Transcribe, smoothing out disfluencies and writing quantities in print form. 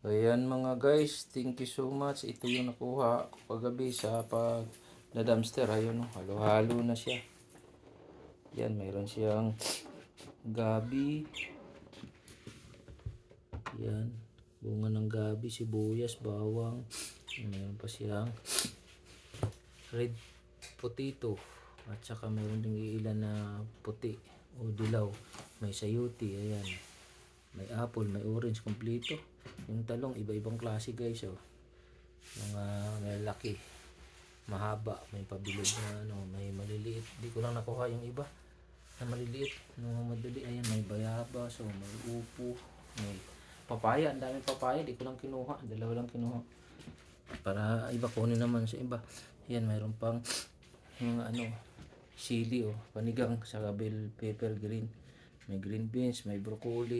Ayan mga guys, thank you so much. Ito yung nakuha ko kagabi sa pag na dumpster. Ayun, oh, halo-halo na siya. Yan, mayroon siyang gabi. Yan, bunga ng gabi, sibuyas, bawang. Mayroon pa siyang red potato. At saka mayroon ding ilan na puti o dilaw. May sayuti, ayan. May apple, may orange, kompleto. Yung talong, iba-ibang klase guys, oh. Mga lalaki, mahaba, may pabilog na ano, may maliliit. Di ko lang nakuha yung iba na maliliit, no, madali. Ayan, may bayabas, so may upo, may papaya, ang daming papaya. Di ko lang kinuha, dalawa lang kinuha para iba kunin naman sa iba. Ayan, mayroon pang mga ano, sili, oh, panigang, saka bell pepper green. May green beans, may broccoli.